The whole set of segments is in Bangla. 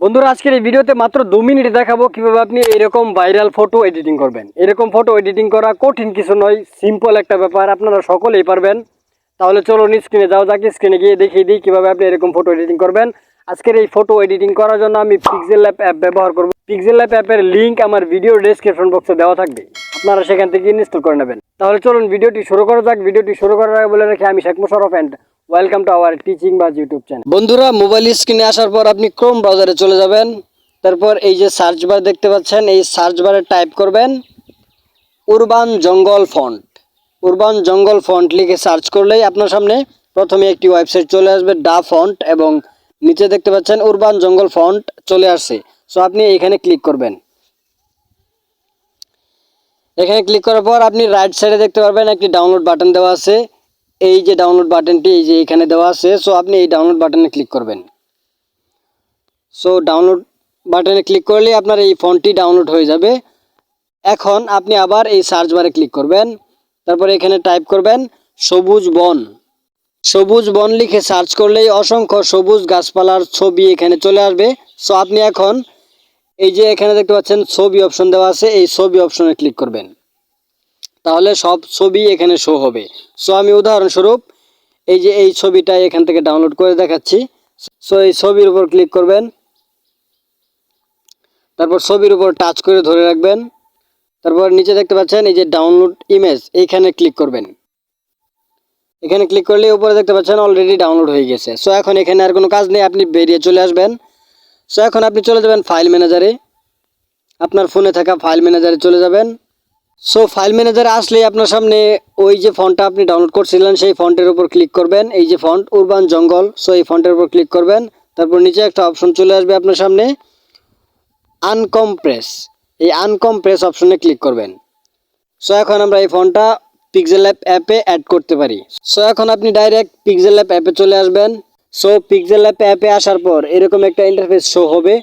বন্ধুরা আজকের এই ভিডিওতে মাত্র 2 মিনিটে দেখাবো কিভাবে আপনি এরকম ভাইরাল ফটো এডিটিং করবেন। এরকম ফটো এডিটিং করা কঠিন কিছু নয়, সিম্পল একটা ব্যাপার, আপনারা সকলেই পারবেন। তাহলে চলুন স্ক্রিনে যাও যাক, স্ক্রিনে গিয়ে দেখিয়ে দিই কিভাবে আপনি এরকম ফটো এডিটিং করবেন। আজকের এই ফটো এডিটিং করার জন্য আমি পিক্সেলল্যাব অ্যাপ ব্যবহার করব। পিক্সেলল্যাব অ্যাপের লিঙ্ক আমার ভিডিও ডেসক্রিপশন বক্সে দেওয়া থাকবে, আপনারা সেখান থেকে ইনস্টল করে নেবেন। তাহলে চলুন ভিডিওটি শুরু করা যাক। ভিডিওটি শুরু করার আগে বলে রাখি, আমি Sheikh Musharraf and welcome to our টিচিংবাজ ইউটিউব চ্যানেল। বন্ধুরা, মোবাইল স্ক্রিনে আসার পর আপনি ক্রোম ব্রাউজারে চলে যাবেন। তারপর এই যে সার্চ বার দেখতে পাচ্ছেন, এই সার্চ বারে টাইপ করবেন উরবান জঙ্গল ফন্ট। উরবান জঙ্গল ফন্ট লিখে সার্চ করলেই আপনার সামনে প্রথমে একটি ওয়েবসাইট চলে আসবে, ডা ফন্ট, এবং নিচে দেখতে পাচ্ছেন উরবান জঙ্গল ফন্ট চলে আসছে। সো আপনি এখানে ক্লিক করবেন। এখানে ক্লিক করার পর আপনি রাইট সাইডে দেখতে পারবেন একটি ডাউনলোড বাটন দেওয়া আছে। এই যে ডাউনলোড বাটনটি এই যে এখানে দেওয়া আছে, সো আপনি এই ডাউনলোড বাটনে ক্লিক করবেন। সো ডাউনলোড বাটনে ক্লিক করলে আপনার এই ফন্টটি ডাউনলোড হয়ে যাবে। এখন আপনি আবার এই সার্চ বারে ক্লিক করবেন। তারপর এখানে টাইপ করবেন সবুজ বন। সবুজ বন লিখে সার্চ করলেই অসংখ্য সবুজ গাছপালার ছবি এখানে চলে আসবে। সো আপনি এখন এই যে এখানে দেখতে পাচ্ছেন ছবি অপশন দেওয়া আছে, এই ছবি অপশনে ক্লিক করবেন। তাহলে সব ছবি এখানে শো হবে। সো আমি উদাহরণস্বরূপ এই যে এই ছবিটা এখান থেকে ডাউনলোড করে দেখাচ্ছি। সো এই ছবির উপর ক্লিক করবেন। তারপর ছবির উপর টাচ করে ধরে রাখবেন। তারপর নিচে দেখতে পাচ্ছেন এই যে ডাউনলোড ইমেজ, এইখানে ক্লিক করবেন। এখানে ক্লিক করলে উপরে দেখতে পাচ্ছেন অলরেডি ডাউনলোড হয়ে গেছে। সো এখন এখানে আর কোনো কাজ নেই, আপনি বেরিয়ে চলে আসবেন। সো এখন আপনি চলে যাবেন ফাইল ম্যানেজারে, আপনার ফোনে থাকা ফাইল ম্যানেজারে চলে যাবেন। সো ফাইল ম্যানেজারে আসলেই আপনার সামনে ওই যে ফন্টটা আপনি ডাউনলোড করছিলেন সেই ফন্টের উপর ক্লিক করবেন। এই যে ফন্ট উরবান জঙ্গল, সো এই ফন্টের উপর ক্লিক করবেন। তারপর নিচে একটা অপশন চলে আসবে আপনার সামনে আনকম্প্রেস, এই আনকম্প্রেস অপশনে ক্লিক করবেন। সো এখন আমরা এই ফন্টটা পিক্সেলল্যাব অ্যাপে অ্যাড করতে পারি। সো এখন আপনি ডাইরেক্ট পিক্সেলল্যাব অ্যাপে চলে আসবেন। সো পিক্সেলল্যাব অ্যাপে আসার পর এরকম একটা ইন্টারফেস শো হবে।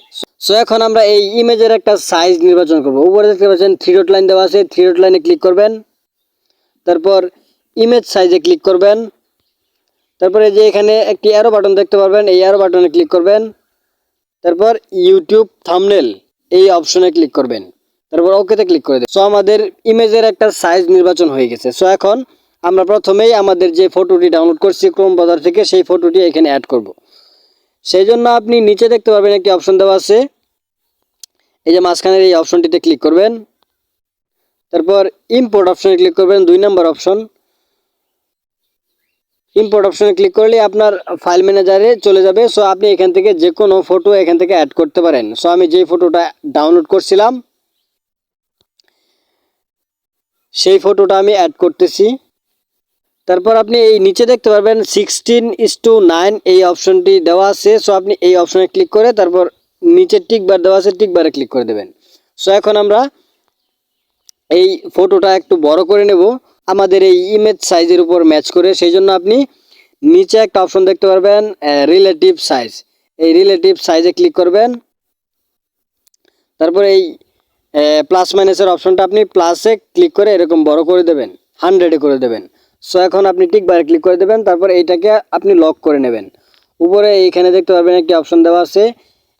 সো এখন আমরা এই ইমেজের একটা সাইজ নির্বাচন করব। উপরে দেখতে পাচ্ছেন 3 ডট লাইন দেওয়া আছে, 3 ডট লাইনে ক্লিক করবেন। তারপর ইমেজ সাইজে ক্লিক করবেন। তারপরে যে এখানে একটি অ্যারো বাটন দেখতে পারবেন, এই অ্যারো বাটনে ক্লিক করবেন। তারপর ইউটিউব থাম্বনেল এই অপশনে ক্লিক করবেন। তারপর ওকেতে ক্লিক করে দেবেন। সো আমাদের ইমেজের একটা সাইজ নির্বাচন হয়ে গেছে। সো এখন আমরা প্রথমেই আমাদের যে ফটোটি ডাউনলোড করছি ক্রোম ব্রাউজার থেকে, সেই ফটোটি এখানে অ্যাড করব। সেই জন্য আপনি নিচে দেখতে পারবেন একটি অপশন দেওয়া আছে, এই যে মাঝখানের এই অপশনটিতে ক্লিক করবেন। তারপর ইম্পোর্ট অপশনে ক্লিক করবেন, 2 নম্বর অপশন। ইম্পোর্ট অপশনে ক্লিক করলে আপনার ফাইল ম্যানেজারে চলে যাবে। সো আপনি এখান থেকে যে কোনো ফটো এখান থেকে অ্যাড করতে পারেন। সো আমি যেই ফটোটা ডাউনলোড করছিলাম সেই ফটোটা আমি অ্যাড করতেছি। তারপর আপনি এই নিচে দেখতে পারবেন 16:9 এই অপশনটি দেওয়া আছে। সো আপনি এই অপশনে ক্লিক করে তারপর নিচে টিক বার দেওয়া আছে, টিক বারে ক্লিক করে দেবেন। সো এখন আমরা এই ফটোটা একটু বড় করে নেব আমাদের এই ইমেজ সাইজের উপর ম্যাচ করে। সেই জন্য আপনি নিচে একটা অপশন দেখতে পারবেন রিলেটিভ সাইজ, এই রিলেটিভ সাইজে ক্লিক করবেন। তারপর এই প্লাস মাইনাসের অপশনটা আপনি প্লাসে ক্লিক করে এরকম বড় করে দেবেন, 100-এ করে দেবেন। সো এখন আপনি টিক বারে ক্লিক করে দেবেন। তারপর এইটাকে আপনি লক করে নেবেন। উপরে এইখানে দেখতে পারবেন একটি অপশন দেওয়া আছে,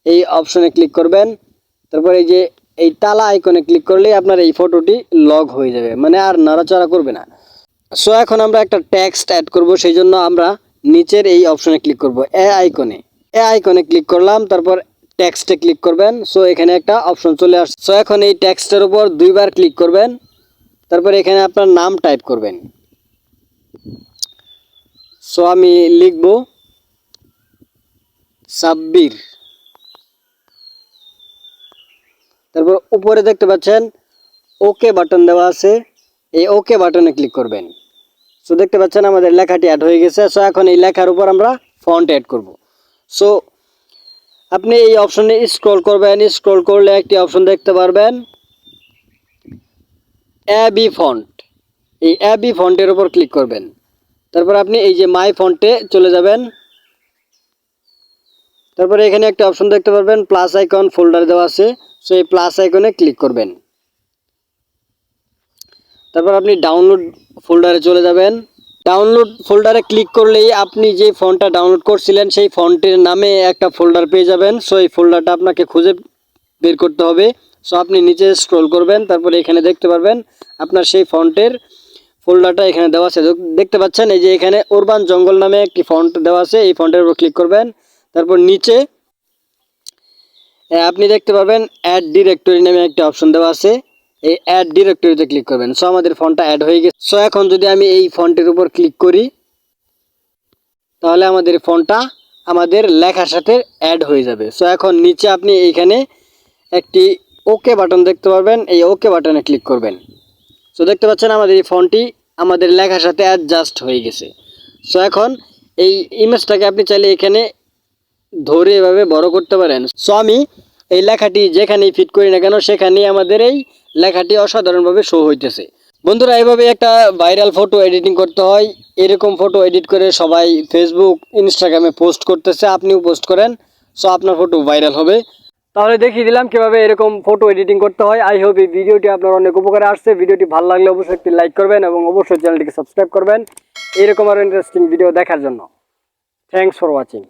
এই অপশনে ক্লিক করবেন। তারপর এই যে এই তালা আইকনে ক্লিক করলেই আপনার এই ফটোটি লক হয়ে যাবে, মানে আর নাড়াচাড়া করবে না। সো এখন আমরা একটা টেক্সট অ্যাড করব, সেই জন্য আমরা নিচের এই অপশনে ক্লিক করব, এ আইকনে ক্লিক করলাম। তারপর টেক্সটে ক্লিক করবেন। সো এখানে একটা অপশন চলে আসছে। সো এখন এই টেক্সটের উপর 2 বার ক্লিক করবেন। তারপর এখানে আপনার নাম টাইপ করবেন। সো আমি লিখব সাব্বির। তারপর উপরে দেখতে পাচ্ছেন ওকে বাটন দেওয়া আছে, এই ওকে বাটনে ক্লিক করবেন। সো দেখতে পাচ্ছেন আমাদের লেখাটি অ্যাড হয়ে গেছে। সো এখন এই লেখার উপর আমরা ফন্ট অ্যাড করব। সো আপনি এই অপশনে স্ক্রল করবেন, স্ক্রল করলে একটি অপশন দেখতে পারবেন অ্যাবি ফন্ট, এই অ্যাবি ফন্টের উপর ক্লিক করবেন। তারপর আপনি এই যে মাই ফন্টে চলে যাবেন। তারপরে এখানে একটা অপশন দেখতে পারবেন প্লাস আইকন ফোল্ডার দেওয়া আছে। সো এই প্লাস আইকনে ক্লিক করবেন। তারপর আপনি ডাউনলোড ফোল্ডারে চলে যাবেন। ডাউনলোড ফোল্ডারে ক্লিক করলেই আপনি যে ফন্টটা ডাউনলোড করছিলেন সেই ফন্টের নামে একটা ফোল্ডার পেয়ে যাবেন। সো এই ফোল্ডারটা আপনাকে খুঁজে বের করতে হবে। সো আপনি নিচে স্ক্রল করবেন, তারপরে এখানে দেখতে পারবেন আপনার সেই ফন্টের ফোল্ডারটা এখানে দেওয়া আছে। দেখতে পাচ্ছেন এই যে এখানে উরবান জঙ্গল নামে একটি ফন্ট দেওয়া আছে, এই ফন্টের উপর ক্লিক করবেন। তারপর নিচে আপনি দেখতে পাবেন অ্যাড ডিরেক্টরি নামে একটা অপশন দেওয়া আছে, এই অ্যাড ডিরেক্টরিতে ক্লিক করবেন। সো আমাদের ফন্টটা অ্যাড হয়ে গেছে। সো এখন যদি আমি এই ফন্টের উপর ক্লিক করি তাহলে আমাদের ফন্টটা আমাদের লেখার সাথে অ্যাড হয়ে যাবে। সো এখন নিচে আপনি এইখানে একটি ওকে বাটন দেখতে পারবেন, এই ওকে বাটনে ক্লিক করবেন। সো দেখতে পাচ্ছেন আমাদের এই ফন্টটি আমাদের লেখার সাথে অ্যাডজাস্ট হয়ে গেছে। সো এখন এই ইমেজটাকে আপনি চাইলে এখানে ধরে এভাবে বড় করতে পারেন। সো আমি এই লেখাটি যেখানেই ফিট করি না কেন সেখানেই আমাদের এই লেখাটি অসাধারণভাবে শো হইতেছে। বন্ধুরা, এভাবে একটা ভাইরাল ফটো এডিটিং করতে হয়। এরকম ফটো এডিট করে সবাই ফেসবুক ইনস্টাগ্রামে পোস্ট করতেছে, আপনিও পোস্ট করেন। সো আপনার ফটো ভাইরাল হবে। তাহলে দেখিয়ে দিলাম কিভাবে এরকম ফটো এডিটিং করতে হয়। আই হোপ এই ভিডিওটি আপনার অনেক উপকারে আসছে। ভিডিওটি ভালো লাগলে অবশ্যই একটি লাইক করবেন এবং অবশ্যই চ্যানেলটিকে সাবস্ক্রাইব করবেন এরকম আরও ইন্টারেস্টিং ভিডিও দেখার জন্য। Thanks for watching.